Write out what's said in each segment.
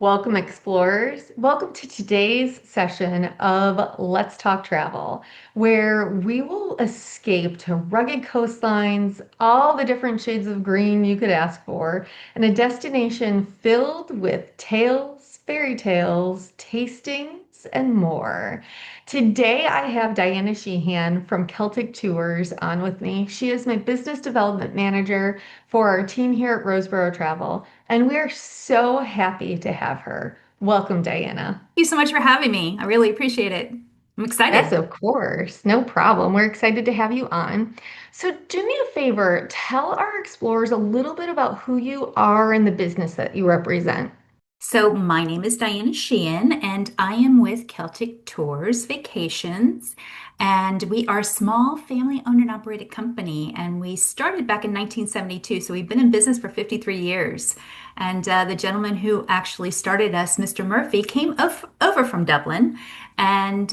Welcome, explorers. Welcome to today's session of Let's Talk Travel, where we will escape to rugged coastlines, all the different shades of green you could ask for, and a destination filled with tales, fairy tales, tastings, and more. Today, I have Diana Sheehan from Celtic Tours on with me. She is my business development manager for our team here at Roseborough Travel. And we are so happy to have her. Welcome, Diana. You so much for having me. I really appreciate it. I'm Yes, excited. of course. No problem. We're excited to have you on. So, do me a favor, tell our explorers a little bit about who you are and the business that you represent. So, my name is Diana Sheehan, and I am with Celtic Tours Vacations. And we are a small family owned and operated company. And we started back in 1972. So, we've been in business for 53 years. And the gentleman who actually started us, Mr. Murphy, came over from Dublin. And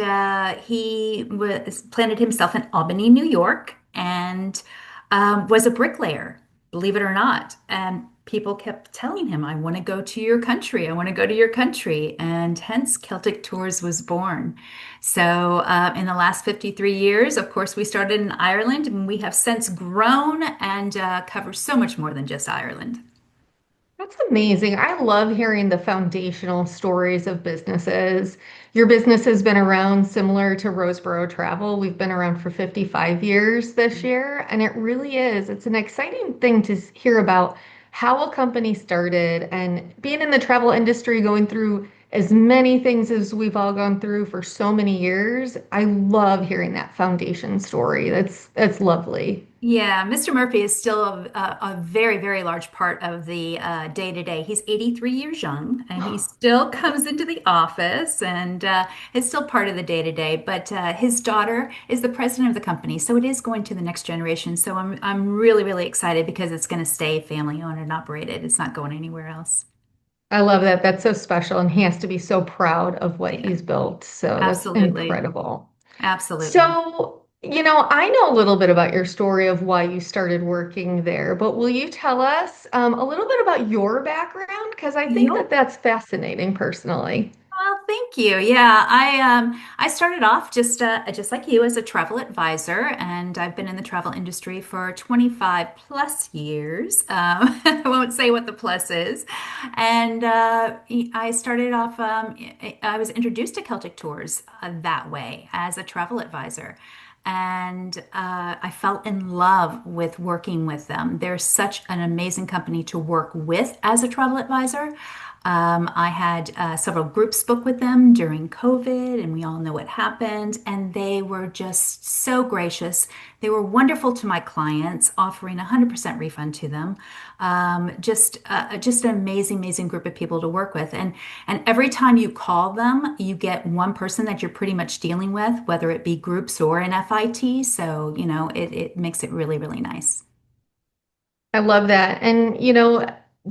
planted himself in Albany, New York, and was a bricklayer, believe it or not. And people kept telling him, I want to go to your country. I want to go to your country. And hence Celtic Tours was born. So, in the last 53 years, of course, we started in Ireland and we have since grown and cover so much more than just Ireland. That's amazing. I love hearing the foundational stories of businesses. Your business has been around similar to Roseborough Travel. We've been around for 55 years this year, and it really is. It's an exciting thing to hear about how a company started and being in the travel industry, going through as many things as we've all gone through for so many years. I love hearing that foundation story. That's lovely. Yeah, Mr. Murphy is still a very, very large part of the day to day. He's 83 years young and he still comes into the office and is still part of the day to day. But his daughter is the president of the company, so it is going to the next generation. So I'm really, really excited because it's going to stay family owned and operated. It's not going anywhere else. I love that. That's so special. And he has to be so proud of what Yeah, he's built. So that's absolutely. incredible. Absolutely. So, I know a little bit about your story of why you started working there, but will you tell us a little bit about your background? Because I think that Yep. that's fascinating personally. Well, thank you. Yeah, I started off just like you as a travel advisor, and I've been in the travel industry for 25 plus years. I won't say what the plus is. And I started off. I was introduced to Celtic Tours that way as a travel advisor. And I fell in love with working with them. They're such an amazing company to work with as a travel advisor. I had several groups book with them during COVID, and we all know what happened. And they were just so gracious. They were wonderful to my clients, offering 100% refund to them. Just an amazing, amazing group of people to work with. And every time you call them, you get one person that you're pretty much dealing with, whether it be groups or an FIT. So, it makes it really, really nice. I love that. And,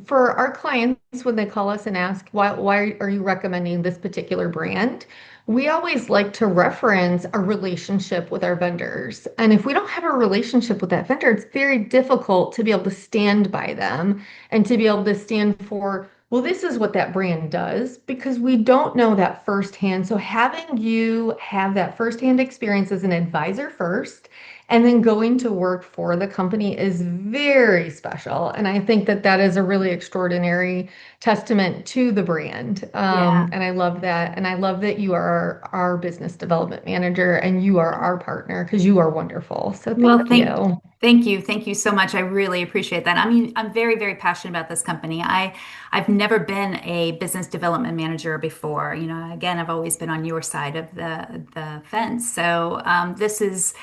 for our clients, when they call us and ask, why are you recommending this particular brand? We always like to reference a relationship with our vendors. And if we don't have a relationship with that vendor, it's very difficult to be able to stand by them and to be able to stand for, well, this is what that brand does because we don't know that firsthand. So having you have that firsthand experience as an advisor first, and then going to work for the company is very special. And I think that that is a really extraordinary testament to the brand. Yeah. And I love that. And I love that you are our business development manager and you are our partner because you are wonderful. So Well, thank you. thank you so much. I really appreciate that. I mean, I'm very, very passionate about this company. I've never been a business development manager before. Again, I've always been on your side of the fence. So this has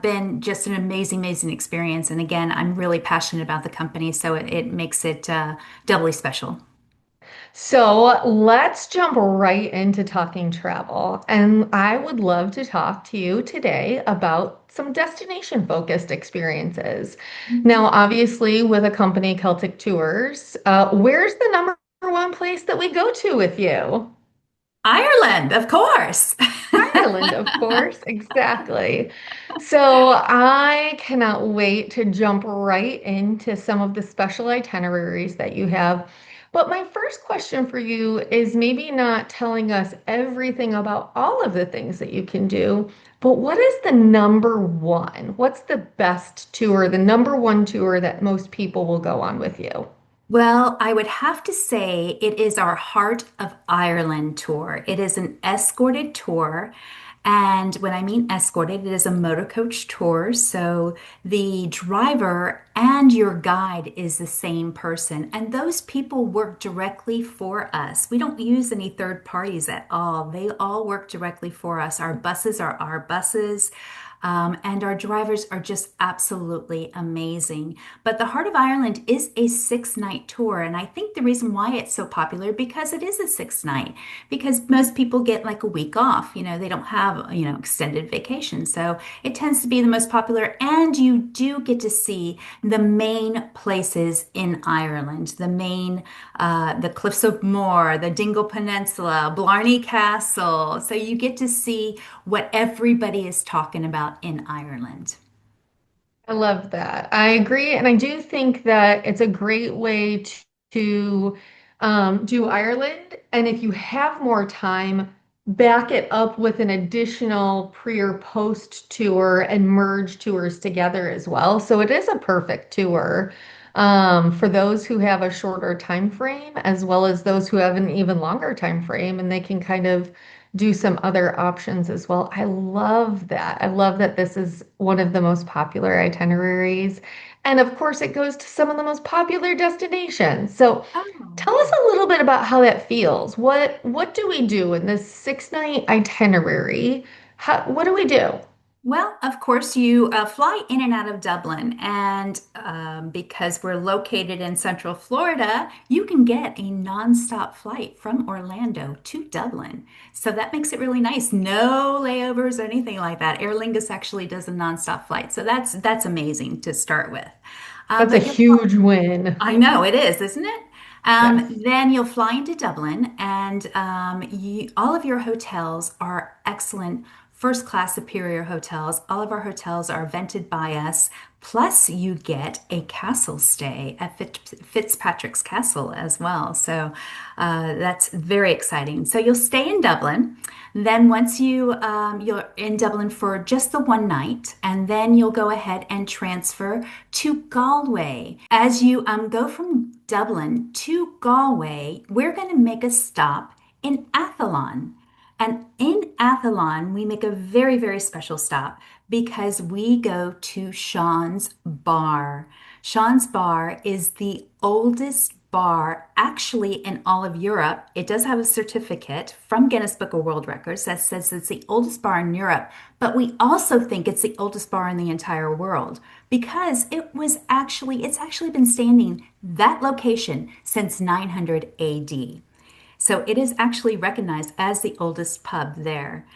been just an amazing, amazing experience. And again, I'm really passionate about the company, so it makes it doubly special. So let's jump right into talking travel. And I would love to talk to you today about some destination focused experiences. Now, obviously, with a company, Celtic Tours, where's the number one place that we go to with you? Ireland, of course. Ireland, of course. Exactly. So I cannot wait to jump right into some of the special itineraries that you have. But my first question for you is maybe not telling us everything about all of the things that you can do, but what is the number one? What's the best tour, the number one tour that most people will go on with you? Well, I would have to say it is our Heart of Ireland tour. It is an escorted tour. And when I mean escorted, it is a motor coach tour. So the driver and your guide is the same person. And those people work directly for us. We don't use any third parties at all. They all work directly for us. Our buses are our buses. And our drivers are just absolutely amazing. But the Heart of Ireland is a 6 night tour. And I think the reason why it's so popular because it is a 6 night, because most people get like a week off. They don't have, extended vacation. So it tends to be the most popular. And you do get to see the main places in Ireland, the Cliffs of Moher, the Dingle Peninsula, Blarney Castle. So you get to see what everybody is talking about in Ireland. I love that. I agree. And I do think that it's a great way to do Ireland. And if you have more time, back it up with an additional pre or post tour and merge tours together as well. So it is a perfect tour for those who have a shorter time frame, as well as those who have an even longer time frame, and they can kind of do some other options as well. I love that. I love that this is one of the most popular itineraries. And of course, it goes to some of the most popular destinations. So Oh, tell us a little bit about how that feels. What do we do in this 6 night itinerary? What do we do? well, of course, you fly in and out of Dublin, and because we're located in Central Florida, you can get a nonstop flight from Orlando to Dublin. So that makes it really nice. No layovers or anything like that. Aer Lingus actually does a nonstop flight, so that's amazing to start with. That's a But you'll huge win. I know it is, isn't it? Yes. Then you'll fly into Dublin, and all of your hotels are excellent first class superior hotels. All of our hotels are vented by us. Plus, you get a castle stay at Fitzpatrick's Castle as well. So that's very exciting. So you'll stay in Dublin. Then once you're in Dublin for just the one night, and then you'll go ahead and transfer to Galway. As you go from Dublin to Galway, we're going to make a stop in Athlone. And in Athlone, we make a very, very special stop because we go to Sean's Bar. Sean's Bar is the oldest bar actually in all of Europe. It does have a certificate from Guinness Book of World Records that says it's the oldest bar in Europe, but we also think it's the oldest bar in the entire world because it's actually been standing that location since 900 AD. So it is actually recognized as the oldest pub there.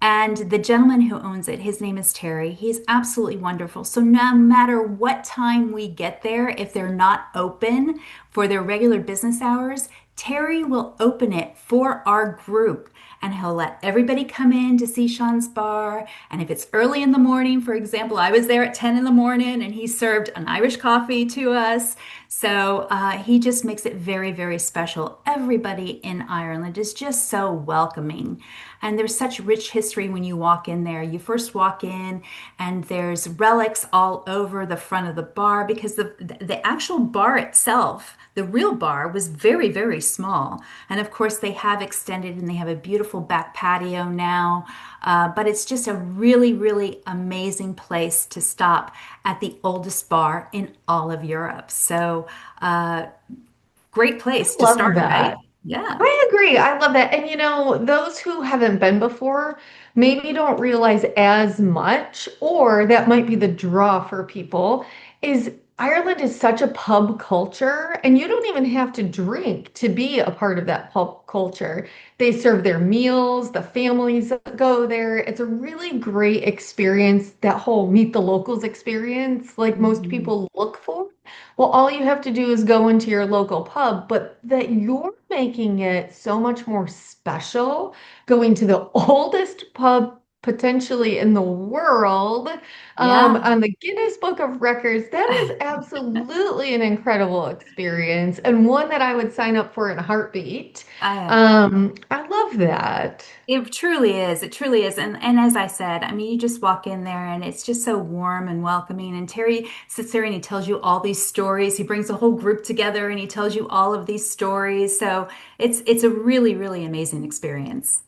And the gentleman who owns it, his name is Terry. He's absolutely wonderful. So no matter what time we get there, if they're not open for their regular business hours, Terry will open it for our group and he'll let everybody come in to see Sean's Bar. And if it's early in the morning, for example, I was there at 10 in the morning and he served an Irish coffee to us. So he just makes it very, very special. Everybody in Ireland is just so welcoming. And there's such rich history when you walk in there. You first walk in and there's relics all over the front of the bar because the actual bar itself, the real bar, was very, very small. And of course, they have extended and they have a beautiful back patio now. But it's just a really, really amazing place to stop at the oldest bar in all of Europe. So, great I place to love start, right? that. Yeah. I agree. I love that. And those who haven't been before maybe don't realize as much, or that might be the draw for people, is Ireland is such a pub culture, and you don't even have to drink to be a part of that pub culture. They serve their meals, the families that go there. It's a really great experience, that whole meet the locals experience, like most Mhm. people look for. Well, all you have to do is go into your local pub, but that you're making it so much more special going to the oldest pub potentially in the world Yeah. on the Guinness Book of Records. That is absolutely an incredible experience and one that I would sign up for in a heartbeat. I I love that. It truly is. It truly is. And as I said, I mean, you just walk in there and it's just so warm and welcoming. And Terry sits there and he tells you all these stories. He brings a whole group together and he tells you all of these stories. So it's a really, really amazing experience.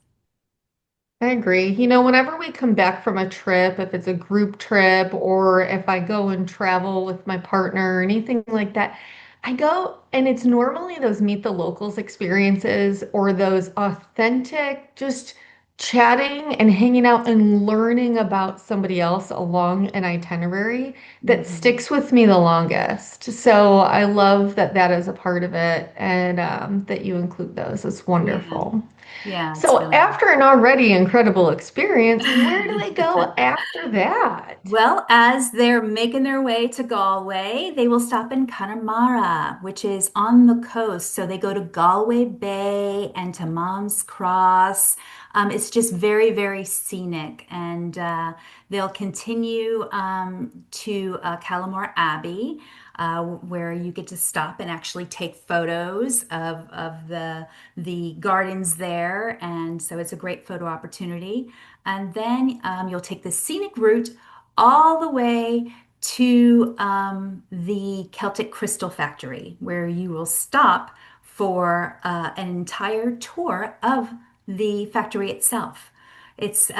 I agree. You know, whenever we come back from a trip, if it's a group trip or if I go and travel with my partner or anything like that, I go and it's normally those meet the locals experiences or those authentic, just chatting and hanging out and learning about somebody else along an itinerary that Mhm. sticks with me the longest. So I love that that is a part of it and that you include those. It's Yeah. wonderful. Yeah, it's So really after an already incredible experience, where do they nice. go after that? Well, as they're making their way to Galway, they will stop in Connemara, which is on the coast. So they go to Galway Bay and to Mom's Cross. It's just very, very scenic. And they'll continue to Callamore Abbey, where you get to stop and actually take photos of the gardens there. And so it's a great photo opportunity. And then you'll take the scenic route all the way to the Celtic Crystal Factory, where you will stop for an entire tour of the factory itself. It's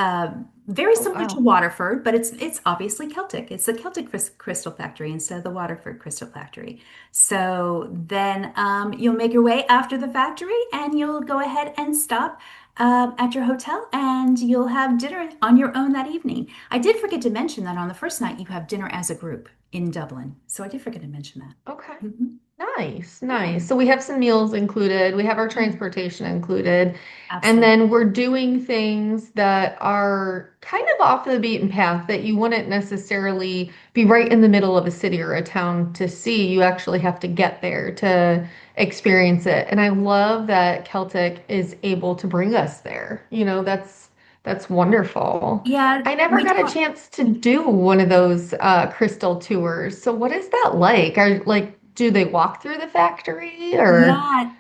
very Oh, similar to wow. Waterford, but it's obviously Celtic. It's the Celtic Crystal Factory instead of the Waterford Crystal Factory. So then you'll make your way after the factory, and you'll go ahead and stop at your hotel, and you'll have dinner on your own that evening. I did forget to mention that on the first night you have dinner as a group in Dublin. So I did forget to mention that. Okay. Mhm. Nice, Yeah, nice. So we have some meals included, we have our yeah, transportation included, and absolutely. then we're doing things that are kind of off the beaten path that you wouldn't necessarily be right in the middle of a city or a town to see. You actually have to get there to experience it. And I love that Celtic is able to bring us there. You know, that's wonderful. Yeah, I never we got a talk. chance to do one of those crystal tours. So what is that like? Do they walk through the factory or? Yeah.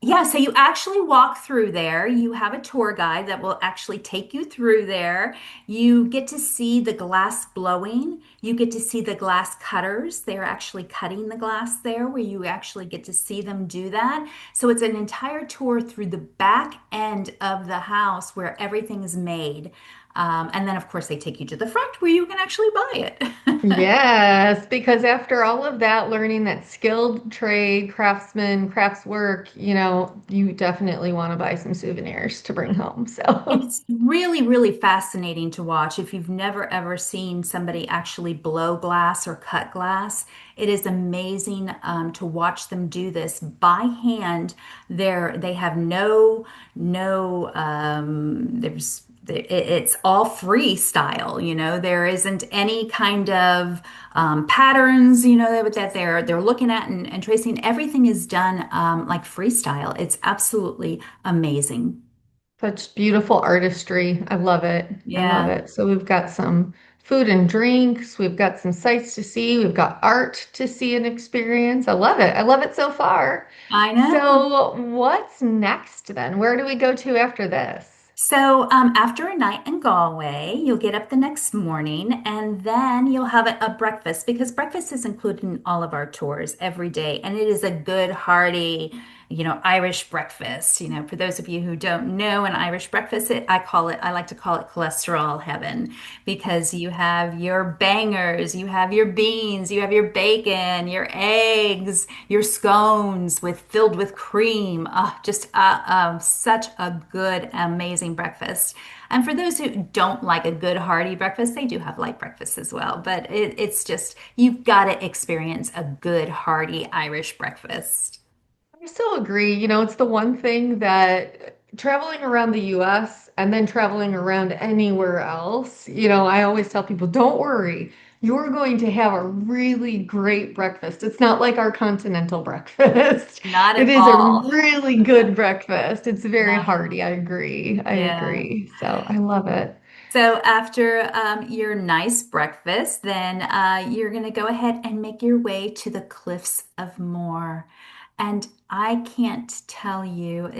Yeah, so you actually walk through there. You have a tour guide that will actually take you through there. You get to see the glass blowing. You get to see the glass cutters. They're actually cutting the glass there, where you actually get to see them do that. So it's an entire tour through the back end of the house where everything is made. And then, of course, they take you to the front where you can actually buy it. Yes, because after all of that, learning that skilled trade, craftsman, crafts work, you know, you definitely want to buy some souvenirs to bring home. So, It's really, really fascinating to watch. If you've never ever seen somebody actually blow glass or cut glass, it is amazing to watch them do this by hand. They have it's all freestyle, you know. There isn't any kind of patterns, you know, that they're looking at and tracing. Everything is done like freestyle. It's absolutely amazing. such beautiful artistry. I love it. I love Yeah, it. So, we've got some food and drinks, we've got some sights to see, we've got art to see and experience. I love it. I love it so far. I know. So, what's next then? Where do we go to after this? So, after a night in Galway, you'll get up the next morning and then you'll have a breakfast because breakfast is included in all of our tours every day. And it is a good, hearty, Irish breakfast. You know, for those of you who don't know an Irish breakfast, I like to call it cholesterol heaven because you have your bangers, you have your beans, you have your bacon, your eggs, your scones filled with cream. Just such a good, amazing breakfast. And for those who don't like a good hearty breakfast, they do have light breakfast as well. But it's just you've got to experience a good hearty Irish breakfast. I still agree. You know, it's the one thing that traveling around the US and then traveling around anywhere else, you know, I always tell people, don't worry, you're going to have a really great breakfast. It's not like our continental breakfast. Not It at is a all. really good breakfast. It's very Not at hearty. all. I agree. I Yeah. agree. So I love it. So after your nice breakfast, then you're going to go ahead and make your way to the Cliffs of Moher. And I can't tell you,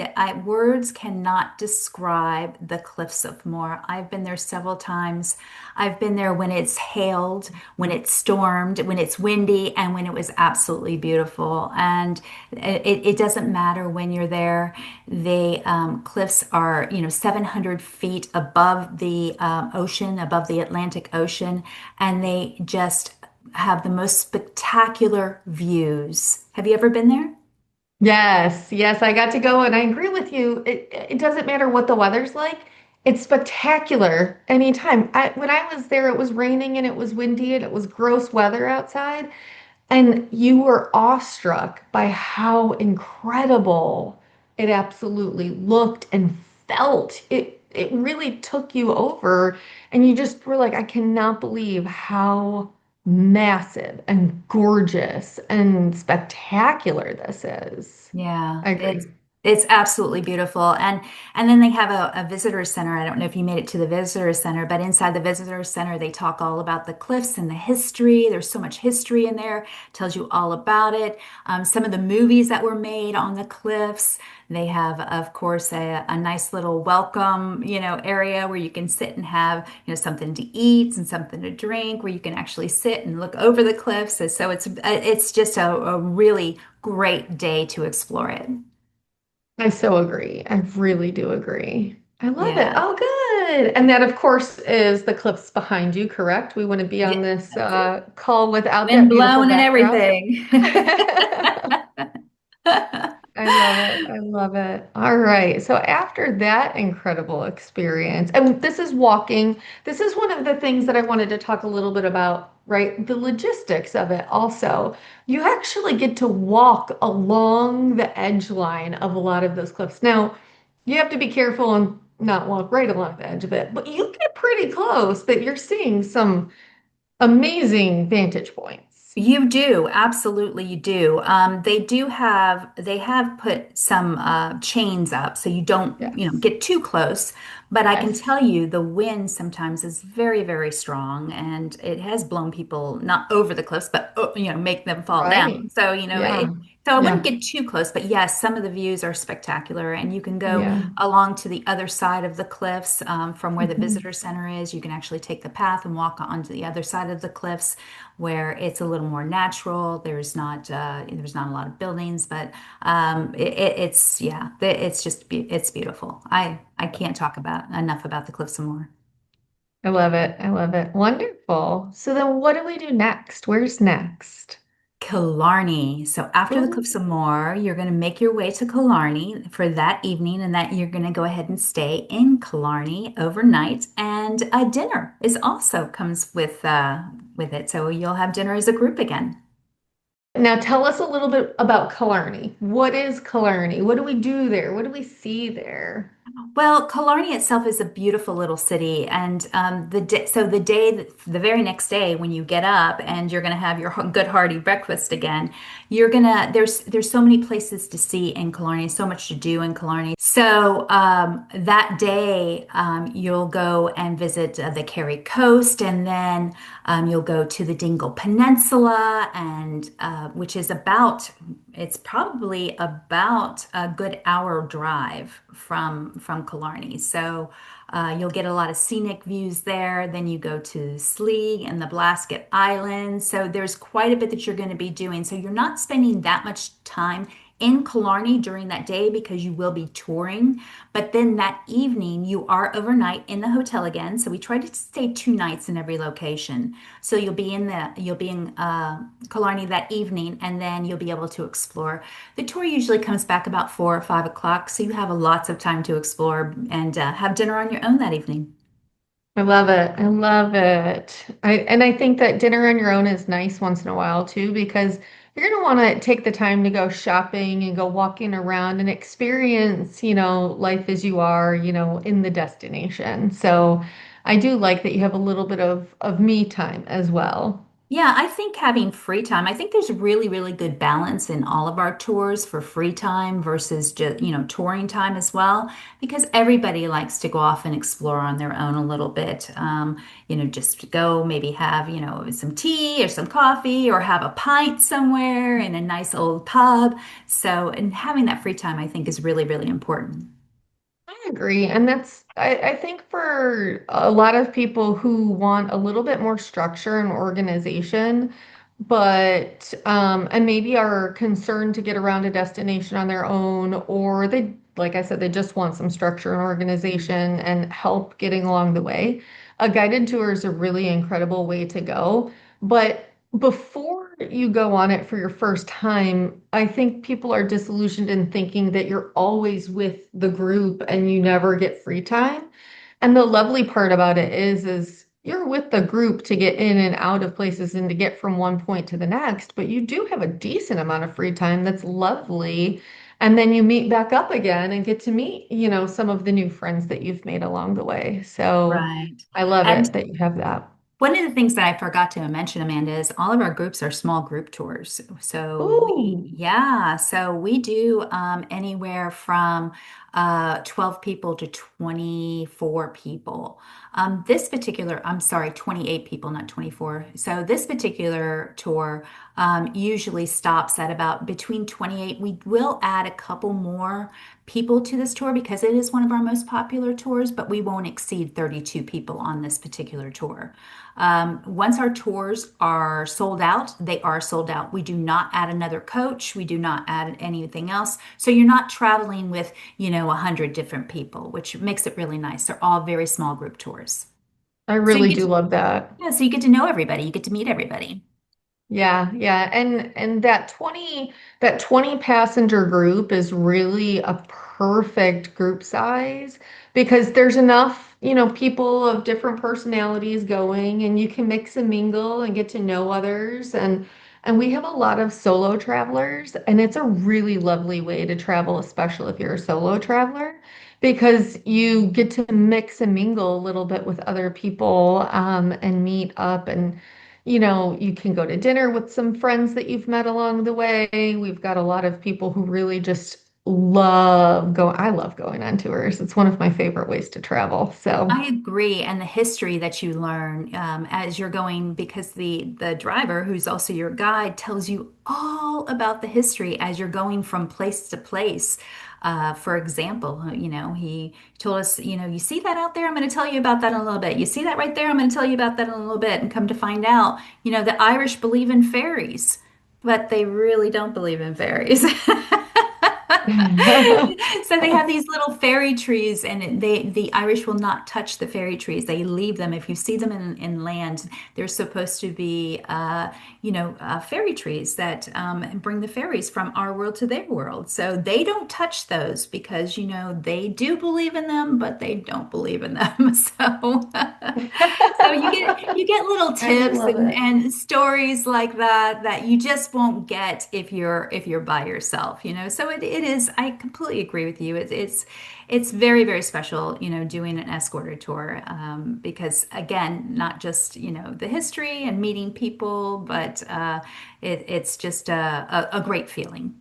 words cannot describe the Cliffs of Moher. I've been there several times. I've been there when it's hailed, when it's stormed, when it's windy, and when it was absolutely beautiful. And it doesn't matter when you're there. The cliffs are, 700 feet above the ocean, above the Atlantic Ocean, and they just have the most spectacular views. Have you ever been there? Yes, yes, I got to go, and I agree with you. It doesn't matter what the weather's like. It's spectacular anytime. When I was there, it was raining and it was windy and it was gross weather outside, and you were awestruck by how incredible it absolutely looked and felt. It really took you over, and you just were like, I cannot believe how massive and gorgeous and spectacular this is. Yeah, I it's agree. it's absolutely beautiful. And then they have a visitor center. I don't know if you made it to the visitor center, but inside the visitor center they talk all about the cliffs and the history. There's so much history in there, tells you all about it. Some of the movies that were made on the cliffs. They have, of course, a nice little welcome, area where you can sit and have, something to eat and something to drink, where you can actually sit and look over the cliffs. So it's just a really great day to explore it. I so agree. I really do agree. I love it. Yeah. Oh, good. And that, of course, is the cliffs behind you, correct? We wouldn't be Yeah, on this that's it. call without Wind that beautiful blowing and backdrop. everything. I love it. I love it. All right. So after that incredible experience, and this is walking, this is one of the things that I wanted to talk a little bit about, right? The logistics of it also. You actually get to walk along the edge line of a lot of those cliffs. Now, you have to be careful and not walk right along the edge of it, but you get pretty close that you're seeing some amazing vantage points. You do, absolutely, you do. They have put some chains up so you don't, Yes. get too close. But I can Yes. tell you the wind sometimes is very, very strong, and it has blown people not over the cliffs, but make them fall Right. down. So Yeah. so I wouldn't Yeah. get too close. But yes, some of the views are spectacular, and you can go Yeah. along to the other side of the cliffs from where the Mhm. visitor center is. You can actually take the path and walk onto the other side of the cliffs where it's a little more natural. There's not a lot of buildings, but it's yeah, it's beautiful. I can't talk about enough about the Cliffs of Moher. I love it. I love it. Wonderful. So then what do we do next? Where's next? Killarney. So after the Ooh. Cliffs of Moher, you're going to make your way to Killarney for that evening, and that you're going to go ahead and stay in Killarney overnight. And a dinner is also comes with it. So you'll have dinner as a group again. Now tell us a little bit about Killarney. What is Killarney? What do we do there? What do we see there? Well, Killarney itself is a beautiful little city, and the very next day when you get up and you're going to have your good hearty breakfast again, there's so many places to see in Killarney, so much to do in Killarney. So that day you'll go and visit the Kerry Coast, and then you'll go to the Dingle Peninsula, and which is about it's probably about a good hour drive from Killarney. So you'll get a lot of scenic views there. Then you go to Sleig and the Blasket Islands. So there's quite a bit that you're going to be doing. So you're not spending that much time in Killarney during that day because you will be touring. But then that evening, you are overnight in the hotel again. So we try to stay 2 nights in every location. So you'll be in Killarney that evening, and then you'll be able to explore. The tour usually comes back about 4 or 5 o'clock, so you have lots of time to explore and have dinner on your own that evening. I love it. I love it. I think that dinner on your own is nice once in a while too, because you're going to want to take the time to go shopping and go walking around and experience, life as you are, in the destination. So I do like that you have a little bit of me time as well. Yeah, I think having free time, I think there's really, really good balance in all of our tours for free time versus just, touring time as well, because everybody likes to go off and explore on their own a little bit. Just to go maybe have, some tea or some coffee or have a pint somewhere in a nice old pub. So, and having that free time, I think is really, really important. I agree. And I think for a lot of people who want a little bit more structure and organization, and maybe are concerned to get around a destination on their own, or they, like I said, they just want some structure and organization and help getting along the way. A guided tour is a really incredible way to go. But before you go on it for your first time, I think people are disillusioned in thinking that you're always with the group and you never get free time. And the lovely part about it is you're with the group to get in and out of places and to get from one point to the next, but you do have a decent amount of free time that's lovely. And then you meet back up again and get to meet, some of the new friends that you've made along the way. So Right. I love And it that you have that. one of the things that I forgot to mention, Amanda, is all of our groups are small group tours. Ooh, So we do anywhere from 12 people to 24 people. I'm sorry, 28 people, not 24. So this particular tour usually stops at about between 28. We will add a couple more people to this tour because it is one of our most popular tours, but we won't exceed 32 people on this particular tour. Once our tours are sold out, they are sold out. We do not add another coach. We do not add anything else. So you're not traveling with, 100 different people, which makes it really nice. They're all very small group tours. I So you really get do to, love that. yeah, so you get to know everybody. You get to meet everybody. Yeah, yeah. And that 20 passenger group is really a perfect group size because there's enough, people of different personalities going and you can mix and mingle and get to know others and we have a lot of solo travelers and it's a really lovely way to travel, especially if you're a solo traveler, because you get to mix and mingle a little bit with other people and meet up and you can go to dinner with some friends that you've met along the way. We've got a lot of people who really just I love going on tours. It's one of my favorite ways to travel. So, I agree, and the history that you learn as you're going, because the driver, who's also your guide, tells you all about the history as you're going from place to place. For example, he told us, you see that out there? I'm going to tell you about that in a little bit. You see that right there? I'm going to tell you about that in a little bit. And come to find out, the Irish believe in fairies, but they really don't believe in fairies. So they have these little fairy trees, and the Irish will not touch the fairy trees. They leave them. If you see them in land, they're supposed to be, fairy trees that bring the fairies from our world to their world. So they don't touch those because they do believe in them, but they don't believe in them. So you get little I tips love it. and stories like that you just won't get if you're by yourself, So it is, I completely agree with you. It's very, very special, doing an escorted tour, because again, not just, the history and meeting people, but it's just a great feeling.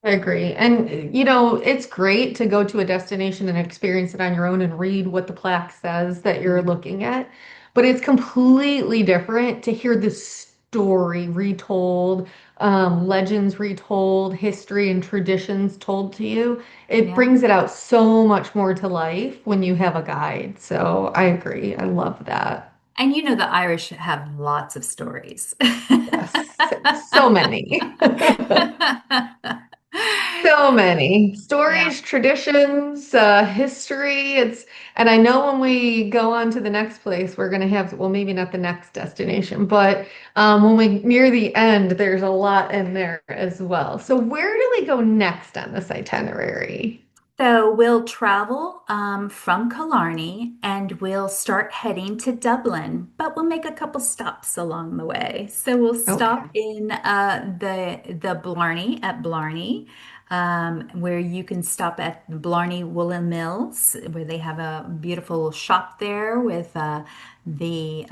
I agree. And, it's great to go to a destination and experience it on your own and read what the plaque says that you're looking at. But it's completely different to hear the story retold, legends retold, history and traditions told to you. It Yeah. brings it out so much more to life when you have a guide. So I agree. I love that. And the Irish have lots of stories. Yes. So many. So many Yeah. stories, traditions, history. And I know when we go on to the next place, we're going to have, well, maybe not the next destination, but when we near the end, there's a lot in there as well. So where do we go next on this itinerary? So we'll travel from Killarney and we'll start heading to Dublin, but we'll make a couple stops along the way. So we'll Okay. stop in the Blarney at Blarney. where you can stop at the Blarney Woolen Mills, where they have a beautiful shop there with the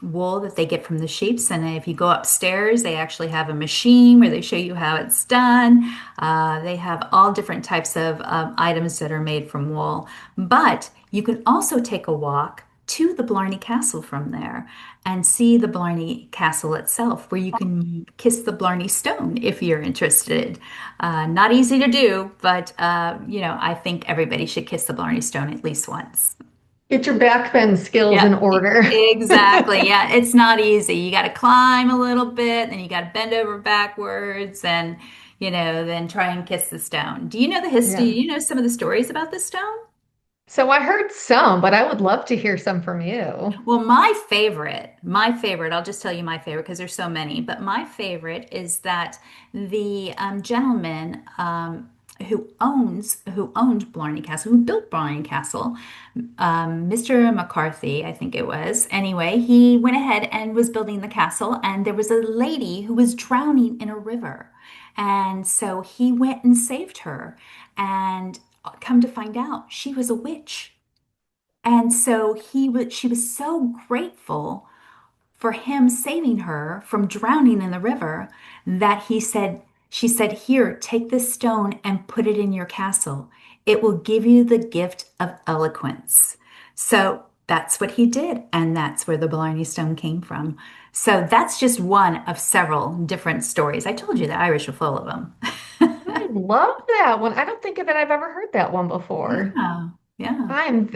wool that they get from the sheep. And if you go upstairs, they actually have a machine where they show you how it's done. They have all different types of items that are made from wool. But you can also take a walk to the Blarney Castle from there and see the Blarney Castle itself, where you can kiss the Blarney Stone if you're interested. Not easy to do, but I think everybody should kiss the Blarney Stone at least once. Get your backbend skills in Yep, order. exactly. Yeah, it's not easy. You got to climb a little bit, then you got to bend over backwards, and then try and kiss the stone. Do you know the history? Do Yeah. you know some of the stories about the stone? So I heard some, but I would love to hear some from you. Well, my favorite, I'll just tell you my favorite because there's so many, but my favorite is that the gentleman who owned Blarney Castle, who built Blarney Castle, Mr. McCarthy, I think it was. Anyway, he went ahead and was building the castle, and there was a lady who was drowning in a river. And so he went and saved her. And come to find out, she was a witch. And so she was so grateful for him saving her from drowning in the river that she said, "Here, take this stone and put it in your castle. It will give you the gift of eloquence." So that's what he did, and that's where the Blarney Stone came from. So that's just one of several different stories. I told you the Irish are full of them. I love that one. I don't think that I've ever heard that one before. Yeah, yeah,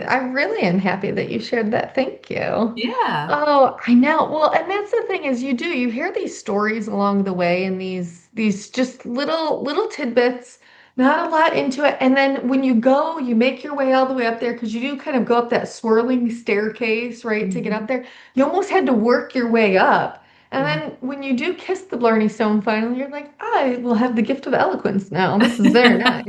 I really am happy that you shared that. Thank you. yeah. Oh, I know. Well, and that's the thing is you hear these stories along the way and these just little tidbits, not a lot into it. And then when you go, you make your way all the way up there because you do kind of go up that swirling staircase, right, to get up Mhm. there. You almost had to work your way up. And Yeah. then when you do kiss the Blarney Stone finally, you're like, I will have the gift of eloquence now. This is very nice.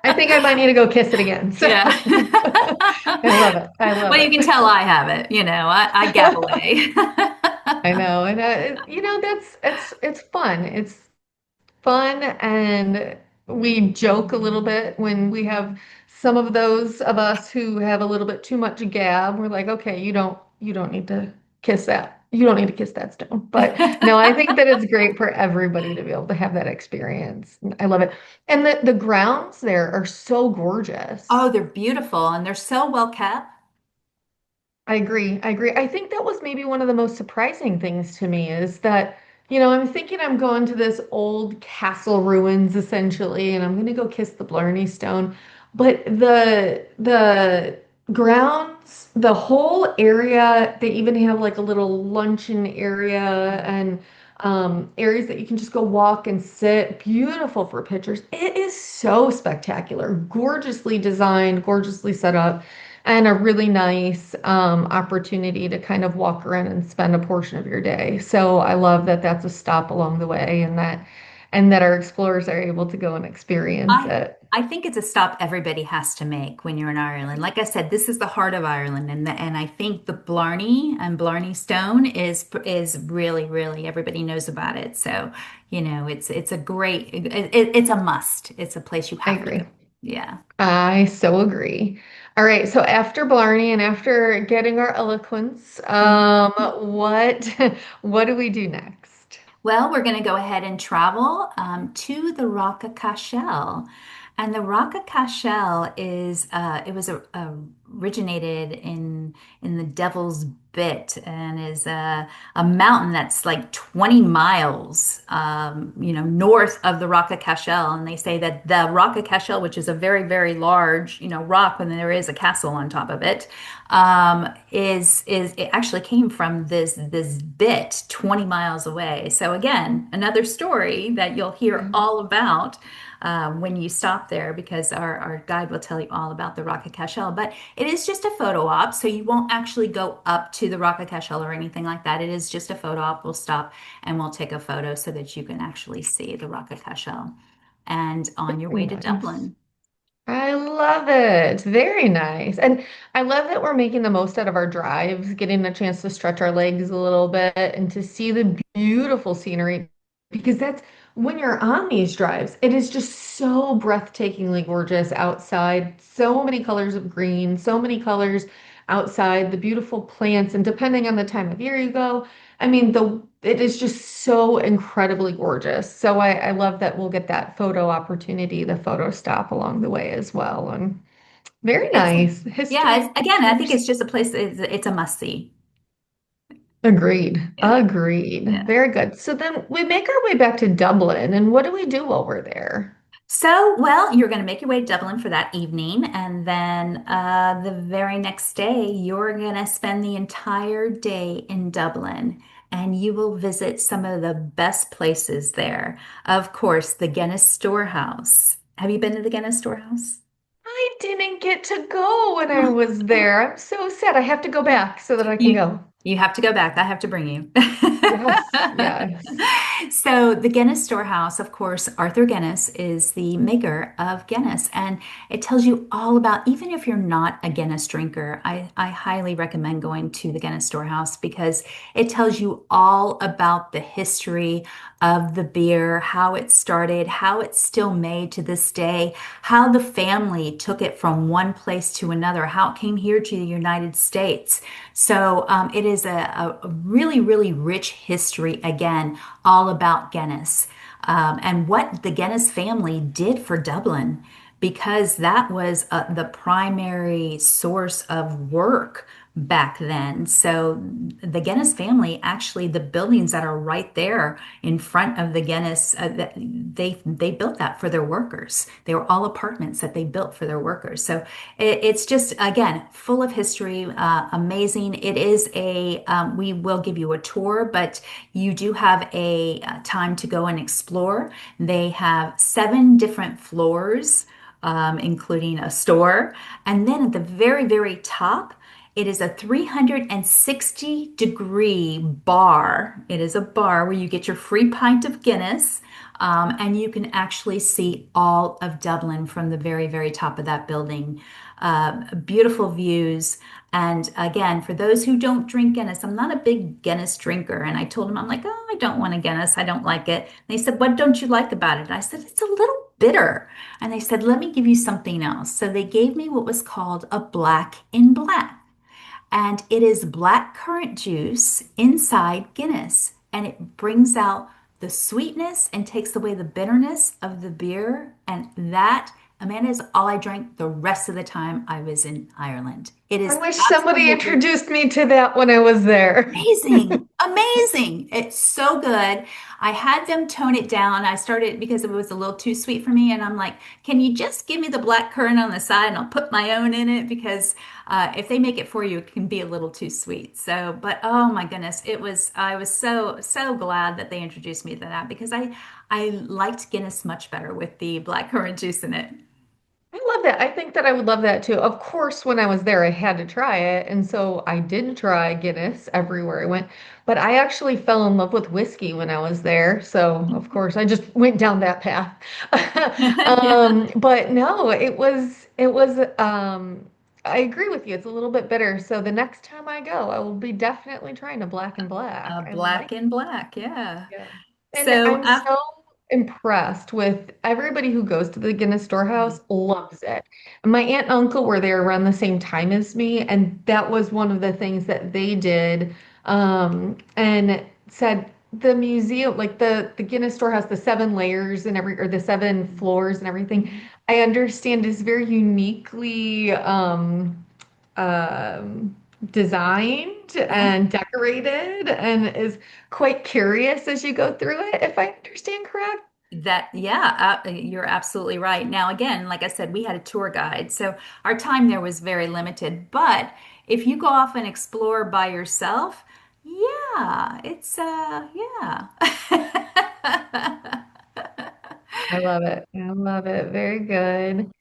I think I might need to go kiss it again. So Yeah. I love it. I love Well, you can tell I have it. I gab it. away. I know, and that's it's fun. It's fun, and we joke a little bit when we have some of those of us who have a little bit too much gab. We're like, okay, you don't need to kiss that. You don't need to kiss that stone. But no, I think that it's great for everybody to be able to have that experience. I love it. And the grounds there are so Oh, gorgeous. they're beautiful and they're so well kept. I agree. I agree. I think that was maybe one of the most surprising things to me is that, I'm thinking I'm going to this old castle ruins essentially, and I'm going to go kiss the Blarney Stone. But the grounds, the whole area, they even have like a little luncheon area and areas that you can just go walk and sit. Beautiful for pictures. It is so spectacular, gorgeously designed, gorgeously set up and a really nice opportunity to kind of walk around and spend a portion of your day. So I love that that's a stop along the way and that our explorers are able to go and experience I it. I think it's a stop everybody has to make when you're in Ireland. Like I said, this is the heart of Ireland, and I think the Blarney and Blarney Stone is really, really everybody knows about it. So, it's a great it's a must. It's a place you I have to go. agree. Yeah. I so agree. All right, so after Blarney and after getting our eloquence, what what do we do next? Well, we're going to go ahead and travel to the Roca Cashel. And the Roca Cashel it was originated in the Devil's Bit and is a mountain that's like 20 miles, north of the Roca Cashel. And they say that the Roca Cashel, which is a very, very large, rock, when there is a castle on top of it, is it actually came from this bit 20 miles away. So again, another story that you'll hear all about when you stop there, because our guide will tell you all about the Roca Cashel. But it is just a photo op, so you won't actually go up to the Roca Cashel or anything like that. It is just a photo op. We'll stop and we'll take a photo so that you can actually see the Roca Cashel and on your Very way to nice. Dublin. I love it. Very nice. And I love that we're making the most out of our drives, getting a chance to stretch our legs a little bit and to see the beautiful scenery because that's when you're on these drives, it is just so breathtakingly gorgeous outside. So many colors of green, so many colors outside, the beautiful plants, and depending on the time of year you go, I mean, the it is just so incredibly gorgeous. So I love that we'll get that photo opportunity, the photo stop along the way as well. And very It's nice. yeah, History again, I think tours. it's just a place, it's a must see. Agreed. Yeah. Agreed. Yeah. Very good. So then we make our way back to Dublin, and what do we do while we're there? So, well, you're going to make your way to Dublin for that evening, and then the very next day, you're going to spend the entire day in Dublin, and you will visit some of the best places there. Of course, the Guinness Storehouse. Have you been to the Guinness Storehouse? I didn't get to go when I was there. I'm so sad. I have to go back so that I can You go. you have to go back. I have to bring you. Yes, yes. So the Guinness Storehouse, of course, Arthur Guinness is the maker of Guinness, and it tells you all about, even if you're not a Guinness drinker, I highly recommend going to the Guinness Storehouse because it tells you all about the history of the beer, how it started, how it's still made to this day, how the family took it from one place to another, how it came here to the United States. So it is a really, really rich history, again, all about Guinness and what the Guinness family did for Dublin, because that was the primary source of work back then. So the Guinness family, actually, the buildings that are right there in front of the Guinness, they built that for their workers. They were all apartments that they built for their workers. So it's just, again, full of history, amazing. It is we will give you a tour, but you do have a time to go and explore. They have 7 different floors, including a store. And then at the very, very top, it is a 360-degree bar. It is a bar where you get your free pint of Guinness, and you can actually see all of Dublin from the very, very top of that building. Beautiful views. And again, for those who don't drink Guinness, I'm not a big Guinness drinker. And I told them, I'm like, oh, I don't want a Guinness. I don't like it. And they said, what don't you like about it? I said, it's a little bitter. And they said, let me give you something else. So they gave me what was called a black in black. And it is black currant juice inside Guinness. And it brings out the sweetness and takes away the bitterness of the beer. And that, Amanda, is all I drank the rest of the time I was in Ireland. It I is wish somebody absolutely introduced me to that when I was there. amazing. Amazing. It's so good. I had them tone it down. I started because it was a little too sweet for me. And I'm like, can you just give me the black currant on the side and I'll put my own in it? Because if they make it for you, it can be a little too sweet. So, but oh my goodness, I was so, so glad that they introduced me to that because I liked Guinness much better with the black currant juice in it. I love that. I think that I would love that too. Of course, when I was there, I had to try it. And so I did try Guinness everywhere I went. But I actually fell in love with whiskey when I was there. So, of course, I just went down that path. Yeah. But no, I agree with you. It's a little bit bitter. So the next time I go, I will be definitely trying a black and black. I Black like and black. Yeah. yeah. And So I'm after, so impressed with everybody who goes to the Guinness Storehouse loves it. My aunt and uncle were there around the same time as me, and that was one of the things that they did. And said the museum, like the Guinness Storehouse, the 7 layers and or the 7 floors and everything, I understand is very uniquely um, designed yeah. and decorated and is quite curious as you go through it, if I understand correct. Yeah, you're absolutely right. Now, again, like I said, we had a tour guide, so our time there was very limited. But if you go off and explore by yourself, yeah, it's yeah. I love it. I love it. Very good.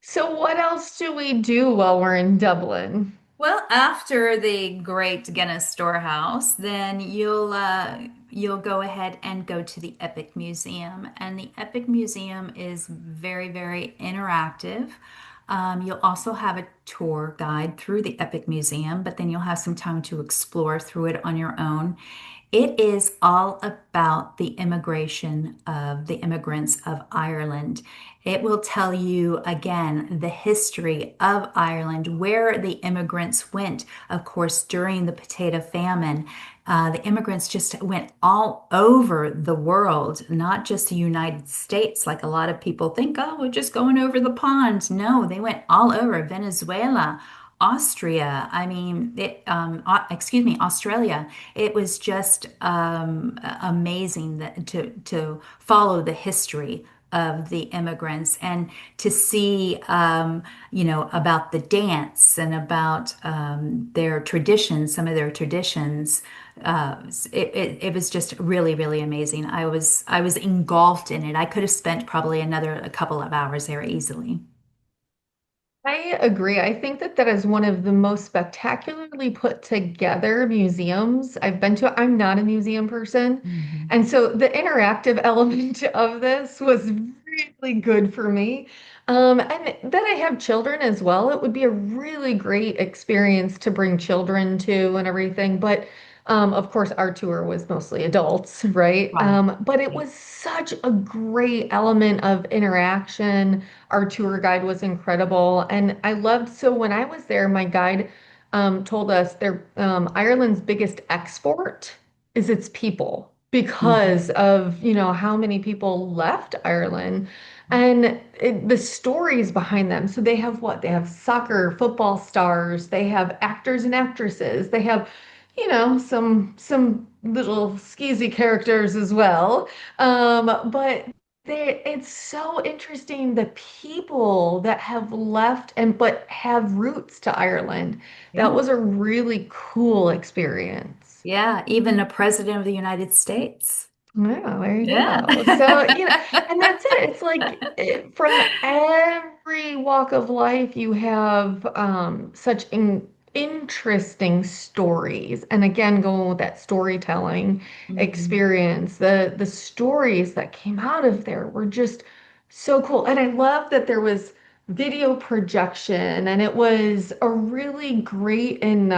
So, what else do we do while we're in Dublin? Well, after the great Guinness Storehouse, then you'll go ahead and go to the Epic Museum, and the Epic Museum is very, very interactive. You'll also have a tour guide through the Epic Museum, but then you'll have some time to explore through it on your own. It is all about the immigration of the immigrants of Ireland. It will tell you again the history of Ireland, where the immigrants went. Of course, during the potato famine, the immigrants just went all over the world, not just the United States, like a lot of people think, oh, we're just going over the pond. No, they went all over Venezuela, Austria. I mean, excuse me, Australia. It was just amazing to follow the history of the immigrants and to see, about the dance and about their traditions, some of their traditions. It was just really, really amazing. I was engulfed in it. I could have spent probably another a couple of hours there easily. I agree. I think that that is one of the most spectacularly put together museums I've been to. I'm not a museum person. Mhm. And so the interactive element of this was really good for me. And then I have children as well. It would be a really great experience to bring children to and everything. But of course, our tour was mostly adults, right? Right. But it Right. was such a great element of interaction. Our tour guide was incredible. And I loved, so when I was there, my guide told us Ireland's biggest export is its people because Mhm. of, how many people left Ireland and the stories behind them. So they have what? They have soccer, football stars, they have actors and actresses, they have, some little skeezy characters as well. But it's so interesting the people that have left and but have roots to Ireland. That Yeah. was a really cool experience. Yeah. Even a president of the United States. Yeah, there you Yeah. go. So, and that's it. It's like from every walk of life, you have such interesting stories. And again, going with that storytelling Mhm. experience, the stories that came out of there were just so cool. And I love that there was video projection, and it was a really great and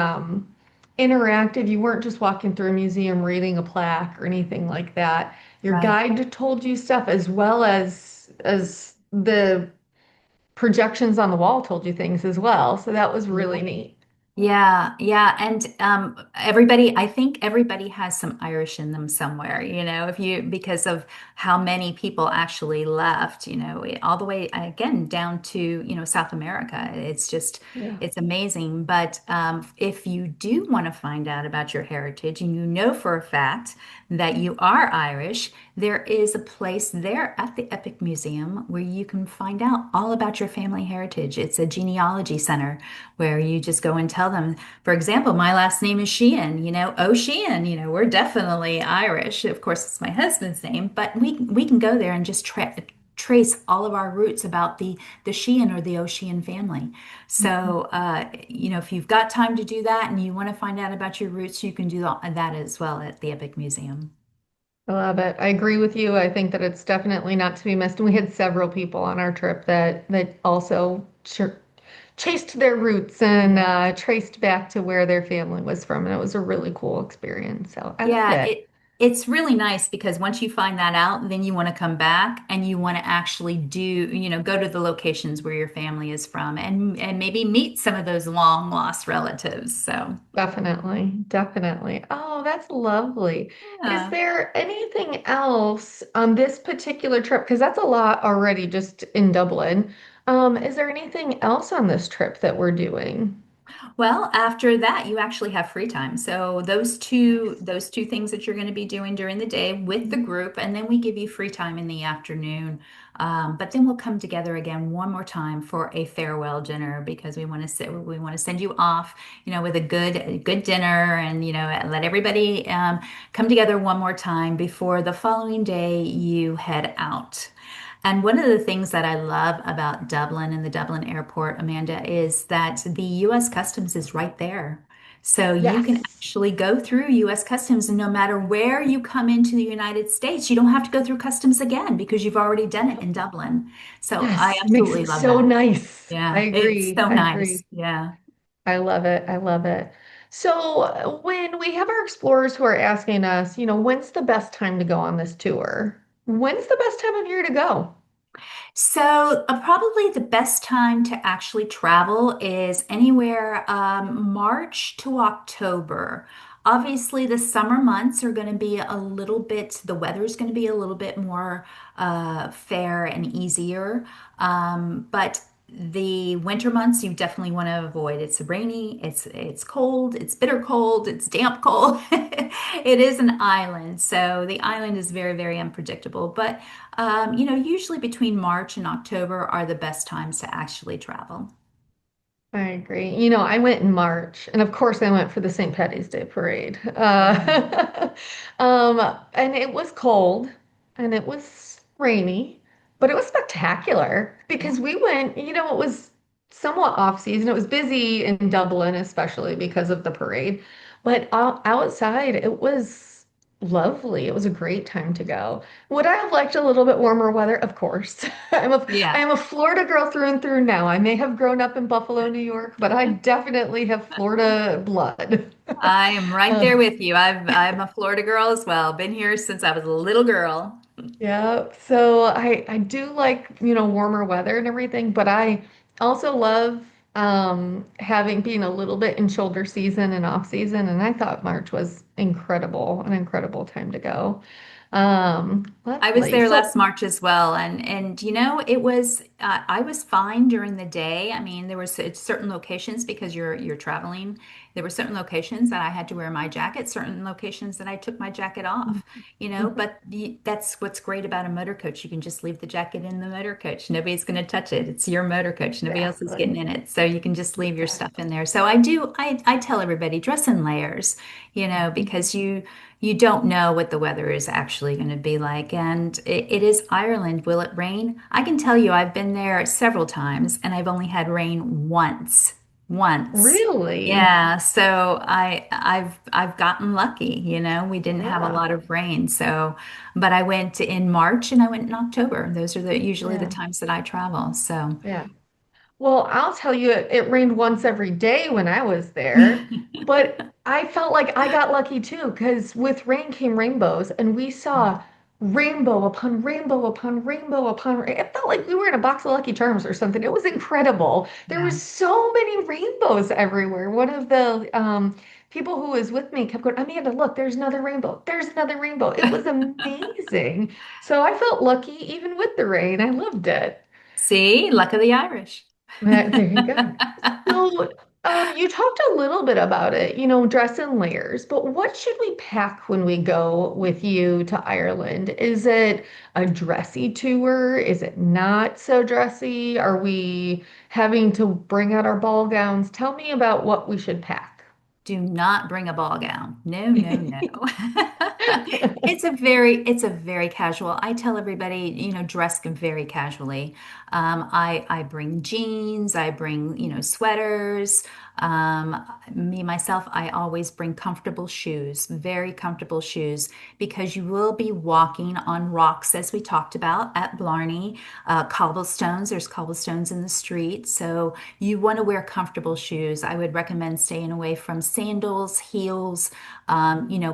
interactive. You weren't just walking through a museum reading a plaque or anything like that. Your Right. guide told you stuff as well as the projections on the wall told you things as well. So that was really neat. Yeah, yeah, and I think everybody has some Irish in them somewhere, if you because of how many people actually left, all the way again down to, South America. Yeah. It's amazing. But if you do want to find out about your heritage and you know for a fact that you are Irish, there is a place there at the Epic Museum where you can find out all about your family heritage. It's a genealogy center where you just go and tell them, for example, my last name is Sheehan, oh Sheehan, we're definitely Irish. Of course, it's my husband's name, but we can go there and just trace all of our roots about the Sheehan or the O'Sheehan family. So, if you've got time to do that and you want to find out about your roots, you can do that as well at the Epic Museum. I love it. I agree with you. I think that it's definitely not to be missed. And we had several people on our trip that also chased their roots and traced back to where their family was from. And it was a really cool experience. So I loved Yeah, it. it's really nice because once you find that out, then you want to come back and you want to actually go to the locations where your family is from and maybe meet some of those long lost relatives. So, Definitely, definitely. Oh, that's lovely. Is yeah. there anything else on this particular trip? Because that's a lot already just in Dublin. Is there anything else on this trip that we're doing? Well, after that, you actually have free time. So Nice. those two things that you're going to be doing during the day with the group, and then we give you free time in the afternoon. But then we'll come together again one more time for a farewell dinner because we want to send you off, with a good dinner, and let everybody come together one more time before the following day you head out. And one of the things that I love about Dublin and the Dublin airport, Amanda, is that the US Customs is right there. So you can Yes. actually go through US Customs, and no matter where you come into the United States, you don't have to go through Customs again because you've already done it Yep. in Dublin. So I Yes. Makes absolutely it love so that. nice. I Yeah, it's agree. so I nice. agree. Yeah. I love it. I love it. So when we have our explorers who are asking us, when's the best time to go on this tour? When's the best time of year to go? So, probably the best time to actually travel is anywhere March to October. Obviously, the summer months are going to be a little bit, the weather is going to be a little bit more fair and easier. But the winter months you definitely want to avoid. It's rainy, it's cold, it's bitter cold, it's damp cold. It is an island, so the island is very, very unpredictable. But usually between March and October are the best times to actually travel. I agree. I went in March, and of course, I went for the St. Patty's Day parade. Mm. And it was cold and it was rainy, but it was spectacular Yeah. because we went, it was somewhat off season. It was busy in Dublin, especially because of the parade, but outside, it was lovely. It was a great time to go. Would I have liked a little bit warmer weather? Of course. I Yeah. am a Florida girl through and through now. I may have grown up in Buffalo, New York, but I definitely have Florida blood. I am right there Uh, with you. I'm a Florida girl as well. Been here since I was a little girl. yeah, so I do like, warmer weather and everything, but I also love having being a little bit in shoulder season and off season, and I thought March was incredible, an incredible time to go. I was Lovely. there So last March as well, and it was I was fine during the day. I mean, there was certain locations because you're traveling. There were certain locations that I had to wear my jacket, certain locations that I took my jacket off. But that's what's great about a motor coach. You can just leave the jacket in the motor coach. Nobody's going to touch it. It's your motor coach. Nobody else is getting exactly. in it, so you can just leave your stuff in there. So I do. I tell everybody dress in layers. Because you don't know what the weather is actually going to be like. And it is Ireland. Will it rain? I can tell you, I've been there several times and I've only had rain once. Once. Really? Yeah, so I've gotten lucky, we didn't have a Yeah. lot of rain. So, but I went in March and I went in October. Those are usually the Yeah. times that I travel. So, Yeah. Well, I'll tell you, it rained once every day when I was there, but I felt like I got lucky too, because with rain came rainbows, and we saw rainbow upon rainbow upon rainbow it felt like we were in a box of Lucky Charms or something. It was incredible. There yeah. was so many rainbows everywhere. One of the people who was with me kept going, Amanda, look, there's another rainbow. There's another rainbow. It was amazing. So I felt lucky even with the rain. I loved it. See, luck of the Irish. There you go. So, you talked a little bit about it, dress in layers, but what should we pack when we go with you to Ireland? Is it a dressy tour? Is it not so dressy? Are we having to bring out our ball gowns? Tell me about what we should pack. Do not bring a ball gown. No, no, no. It's a very casual. I tell everybody, dress very casually. I bring jeans, I bring, sweaters. Me myself, I always bring comfortable shoes, very comfortable shoes, because you will be walking on rocks, as we talked about at Blarney, cobblestones. There's cobblestones in the street, so you want to wear comfortable shoes. I would recommend staying away from sandals, heels,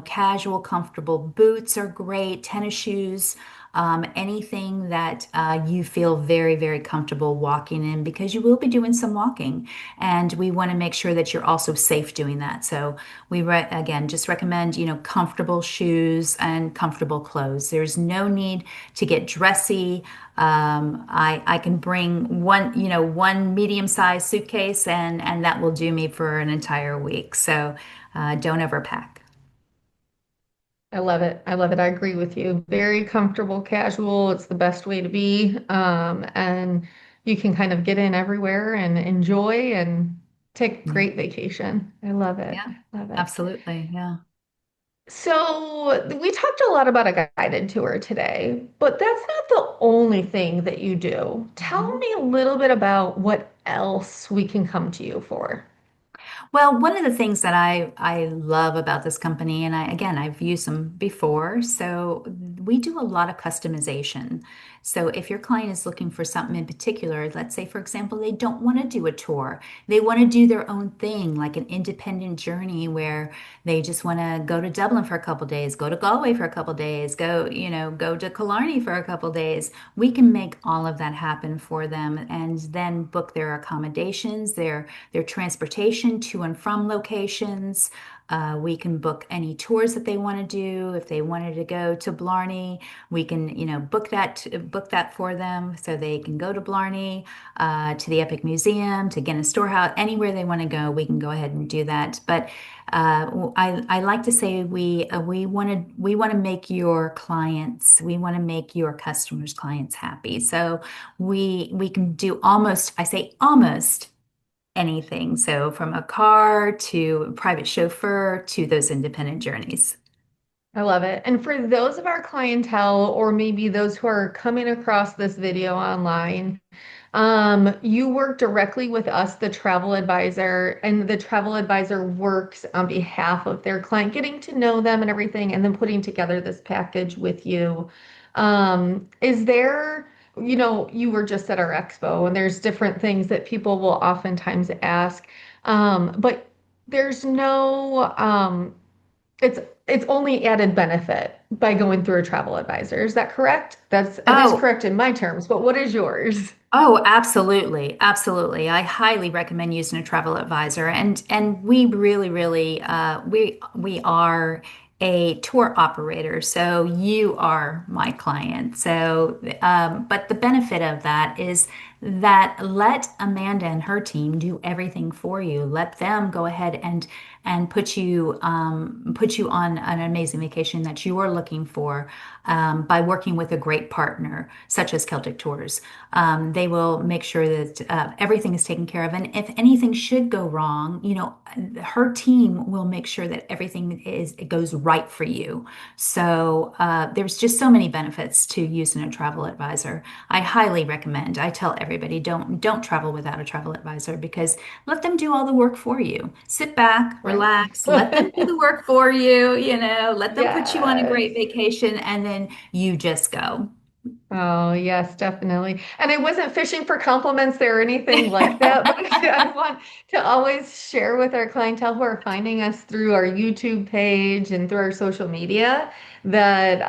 casual, comfortable boots are great, tennis shoes, anything that you feel very, very comfortable walking in because you will be doing some walking. And we want to make sure that you're also safe doing that. So again, just recommend, comfortable shoes and comfortable clothes. There's no need to get dressy. I can bring one medium-sized suitcase and that will do me for an entire week. So don't overpack. I love it. I love it. I agree with you. Very comfortable, casual. It's the best way to be. And you can kind of get in everywhere and enjoy and take Yeah. great vacation. I love it. Yeah, I love it. absolutely. Yeah. So we talked a lot about a guided tour today, but that's not the only thing that you do. Tell Mhm. me a little bit about what else we can come to you for. Well, one of the things that I love about this company, and I've used them before, so we do a lot of customization. So if your client is looking for something in particular, let's say for example, they don't want to do a tour. They want to do their own thing, like an independent journey where they just want to go to Dublin for a couple days, go to Galway for a couple days, go to Killarney for a couple days. We can make all of that happen for them and then book their accommodations, their transportation to and from locations. We can book any tours that they want to do. If they wanted to go to Blarney, we can, book that for them so they can go to Blarney, to the Epic Museum, to Guinness Storehouse, anywhere they want to go, we can go ahead and do that. But I like to say we want to make your clients, we want to make your customers' clients happy. So we can do almost, I say almost anything. So from a car to a private chauffeur to those independent journeys. I love it. And for those of our clientele, or maybe those who are coming across this video online, you work directly with us, the travel advisor, and the travel advisor works on behalf of their client, getting to know them and everything, and then putting together this package with you. Is there, you were just at our expo, and there's different things that people will oftentimes ask, but there's no, it's it's only added benefit by going through a travel advisor. Is that correct? That is Oh, correct in my terms, but what is yours? Oh, absolutely. Absolutely. I highly recommend using a travel advisor. And we really, really we are a tour operator. So you are my client. So but the benefit of that is that let Amanda and her team do everything for you. Let them go ahead and put you on an amazing vacation that you are looking for, by working with a great partner such as Celtic Tours. They will make sure that everything is taken care of. And if anything should go wrong, her team will make sure that everything it goes right for you. So there's just so many benefits to using a travel advisor. I highly recommend. I tell everybody don't travel without a travel advisor because let them do all the work for you. Sit back, Right. relax, let them do the work for you, let them put you on a great Yes. vacation and then you just go. Oh, yes, definitely. And I wasn't fishing for compliments there or anything like that, but I want to always share with our clientele who are finding us through our YouTube page and through our social media that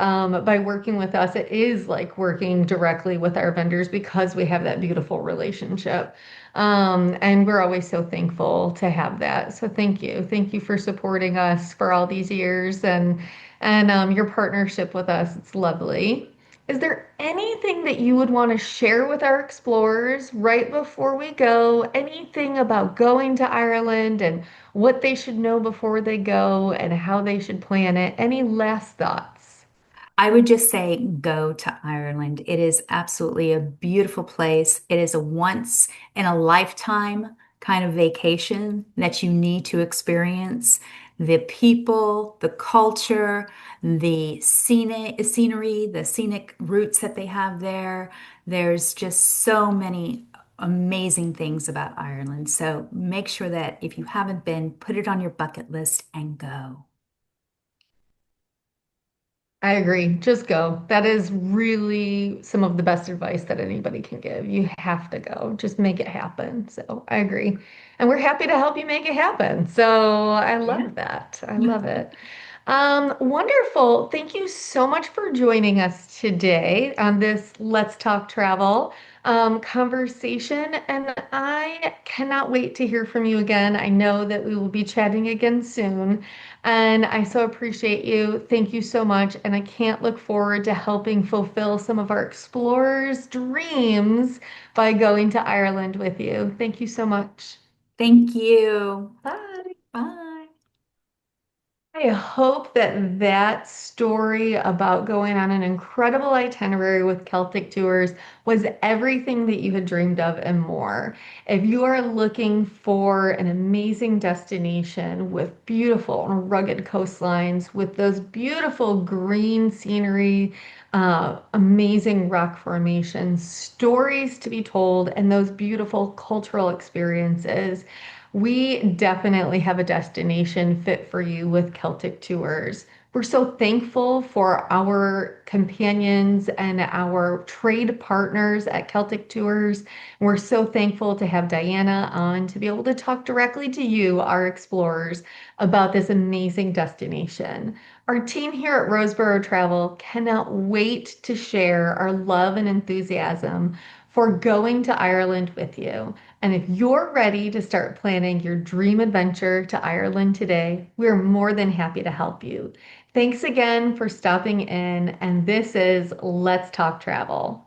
by working with us, it is like working directly with our vendors because we have that beautiful relationship. And we're always so thankful to have that. So thank you. Thank you for supporting us for all these years and your partnership with us. It's lovely. Is there anything that you would want to share with our explorers right before we go? Anything about going to Ireland and what they should know before they go and how they should plan it? Any last thoughts? I would just say go to Ireland. It is absolutely a beautiful place. It is a once in a lifetime kind of vacation that you need to experience. The people, the culture, the scenery, the scenic routes that they have there. There's just so many amazing things about Ireland. So make sure that if you haven't been, put it on your bucket list and go. I agree. Just go. That is really some of the best advice that anybody can give. You have to go. Just make it happen. So I agree. And we're happy to help you make it happen. So I Yeah. love that. I love it. Wonderful. Thank you so much for joining us today on this Let's Talk Travel conversation. And I cannot wait to hear from you again. I know that we will be chatting again soon. And I so appreciate you. Thank you so much. And I can't look forward to helping fulfill some of our explorers' dreams by going to Ireland with you. Thank you so much. Thank you. Bye. Bye. I hope that that story about going on an incredible itinerary with Celtic Tours was everything that you had dreamed of and more. If you are looking for an amazing destination with beautiful and rugged coastlines, with those beautiful green scenery, amazing rock formations, stories to be told, and those beautiful cultural experiences, we definitely have a destination fit for you with Celtic Tours. We're so thankful for our companions and our trade partners at Celtic Tours. We're so thankful to have Diana on to be able to talk directly to you, our explorers, about this amazing destination. Our team here at Roseborough Travel cannot wait to share our love and enthusiasm for going to Ireland with you. And if you're ready to start planning your dream adventure to Ireland today, we're more than happy to help you. Thanks again for stopping in, and this is Let's Talk Travel.